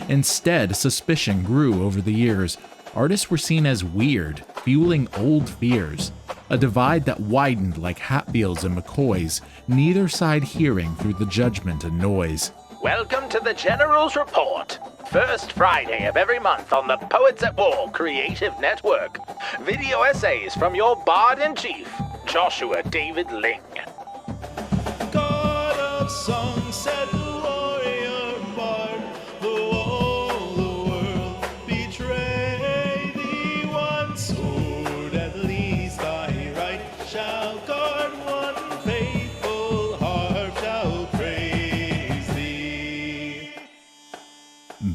Instead, suspicion grew over the years. Artists were seen as weird, fueling old fears. A divide that widened like Hatfields and McCoys, neither side hearing through the judgment and noise. Welcome to the General's Report. First Friday of every month on the Poets at War Creative Network. Video essays from your Bard-in-Chief, Joshua David Ling. God of song, said the warrior bard, though all the world betray thee, one sword at least thy right shall guard, one faithful harp shall praise thee.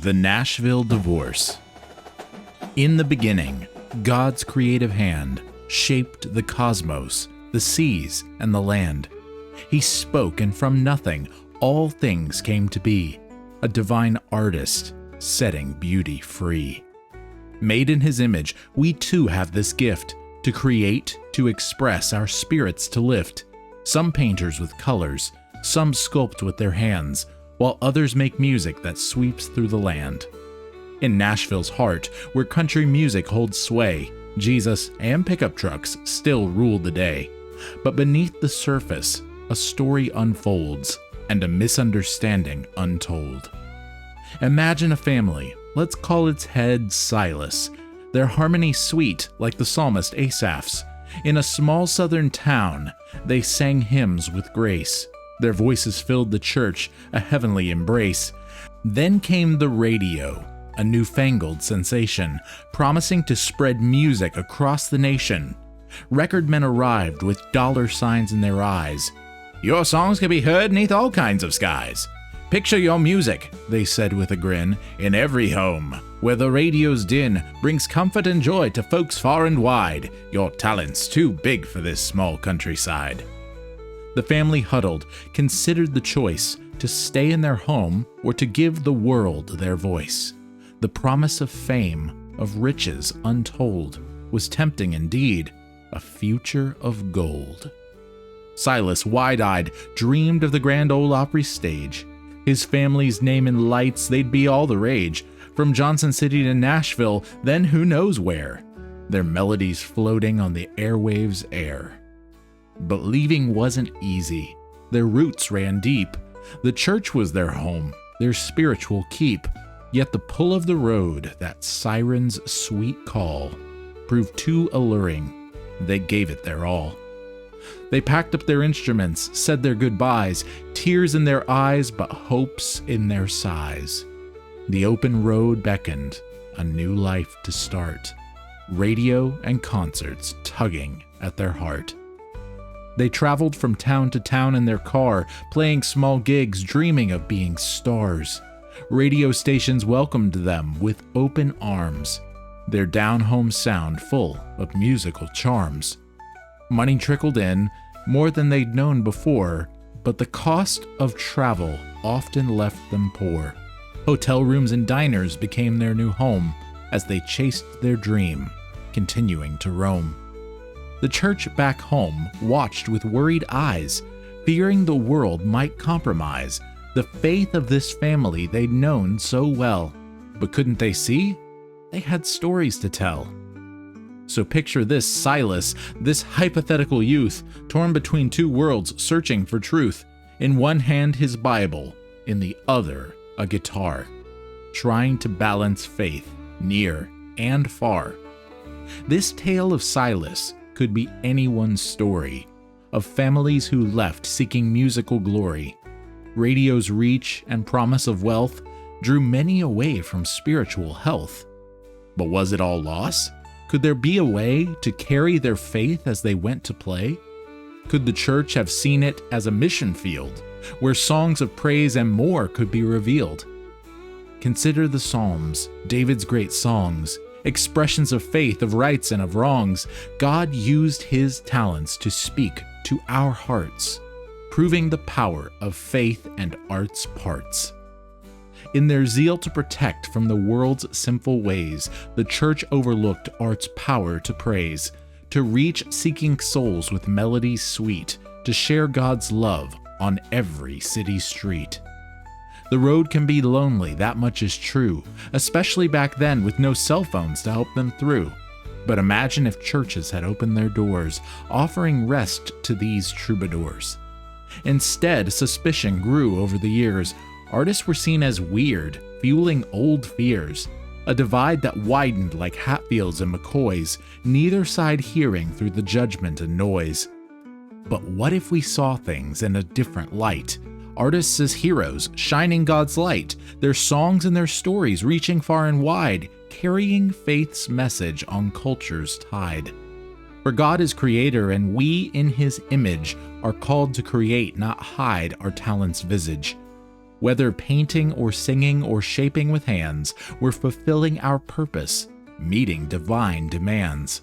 The Nashville Divorce. In the beginning, God's creative hand shaped the cosmos, the seas, and the land. He spoke, and from nothing, all things came to be, a divine artist setting beauty free. Made in his image, we too have this gift, to create, to express, our spirits to lift. Some painters with colors, some sculpt with their hands, while others make music that sweeps through the land. In Nashville's heart, where country music holds sway, Jesus and pickup trucks still rule the day. But beneath the surface, a story unfolds, and a misunderstanding untold. Imagine a family, let's call its head Silas. Their harmony sweet like the psalmist Asaph's. In a small southern town, they sang hymns with grace. Their voices filled the church, a heavenly embrace. Then came the radio, a newfangled sensation, promising to spread music across the nation. Record men arrived with dollar signs in their eyes. Your songs can be heard neath all kinds of skies. Picture your music, they said with a grin, in every home, where the radio's din brings comfort and joy to folks far and wide. Your talent's too big for this small countryside. The family huddled, considered the choice to stay in their home or to give the world their voice. The promise of fame, of riches untold, was tempting indeed, a future of gold. Silas, wide-eyed, dreamed of the Grand Ole Opry stage. His family's name in lights, they'd be all the rage. From Johnson City to Nashville, then who knows where. Their melodies floating on the airwaves' air. But leaving wasn't easy. Their roots ran deep. The church was their home, their spiritual keep. Yet the pull of the road, that siren's sweet call, proved too alluring. They gave it their all. They packed up their instruments, said their goodbyes, tears in their eyes, but hopes in their sighs. The open road beckoned, a new life to start. Radio and concerts tugging at their heart. They traveled from town to town in their car, playing small gigs, dreaming of being stars. Radio stations welcomed them with open arms, their down-home sound full of musical charms. Money trickled in, more than they'd known before, but the cost of travel often left them poor. Hotel rooms and diners became their new home as they chased their dream, continuing to roam. The church back home watched with worried eyes, fearing the world might compromise the faith of this family they'd known so well. But couldn't they see? They had stories to tell. So picture this Silas, this hypothetical youth, torn between two worlds searching for truth. In one hand his Bible, in the other a guitar, trying to balance faith near and far. This tale of Silas could be anyone's story, of families who left seeking musical glory. Radio's reach and promise of wealth drew many away from spiritual health. But was it all loss? Could there be a way to carry their faith as they went to play? Could the church have seen it as a mission field, where songs of praise and more could be revealed? Consider the Psalms, David's great songs, expressions of faith, of rights, and of wrongs. God used his talents to speak to our hearts, proving the power of faith and art's parts. In their zeal to protect from the world's sinful ways, the church overlooked art's power to praise, to reach seeking souls with melodies sweet, to share God's love on every city street. The road can be lonely, that much is true, especially back then with no cell phones to help them through. But imagine if churches had opened their doors, offering rest to these troubadours. Instead, suspicion grew over the years. Artists were seen as weird, fueling old fears. A divide that widened like Hatfields and McCoys, neither side hearing through the judgment and noise. But what if we saw things in a different light? Artists as heroes, shining God's light, their songs and their stories reaching far and wide, carrying faith's message on culture's tide. For God is creator, and we in his image are called to create, not hide our talent's visage. Whether painting or singing or shaping with hands, we're fulfilling our purpose, meeting divine demands.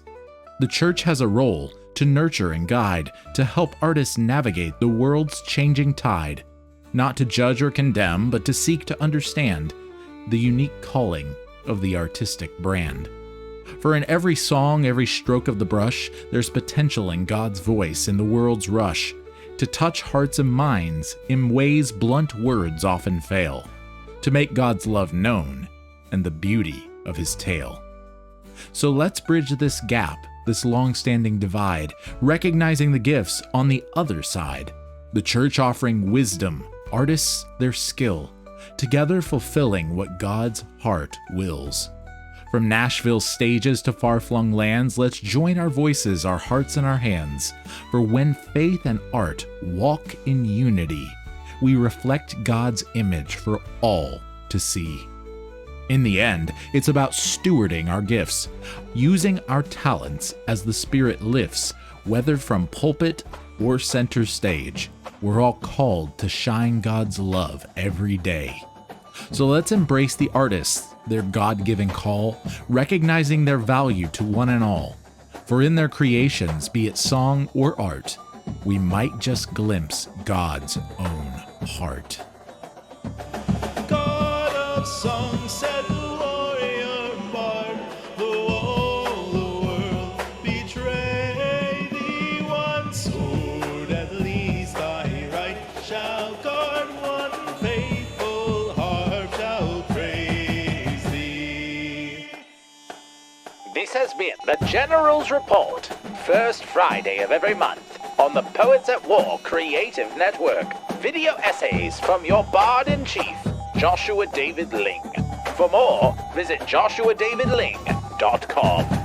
The church has a role to nurture and guide, to help artists navigate the world's changing tide, not to judge or condemn, but to seek to understand the unique calling of the artistic brand. For in every song, every stroke of the brush, there's potential in God's voice in the world's rush, to touch hearts and minds in ways blunt words often fail, to make God's love known and the beauty of his tale. So let's bridge this gap, this long-standing divide, recognizing the gifts on the other side. The church offering wisdom, artists their skill, together fulfilling what God's heart wills. From Nashville stages to far-flung lands, let's join our voices, our hearts, and our hands. For when faith and art walk in unity, we reflect God's image for all to see. In the end, it's about stewarding our gifts, using our talents as the Spirit lifts, whether from pulpit or center stage. We're all called to shine God's love every day. So let's embrace the artists, their God-given call, recognizing their value to one and all. For in their creations, be it song or art, we might just glimpse God's own heart. God of song, said the warrior bard, though all the world betray thee, one sword at least thy right shall guard, one faithful heart shall praise thee. This has been the General's Report, first Friday of every month on the Poets at War Creative Network. Video essays from your Bard-in-Chief, Joshua David Ling. For more, visit joshuadavidling.com.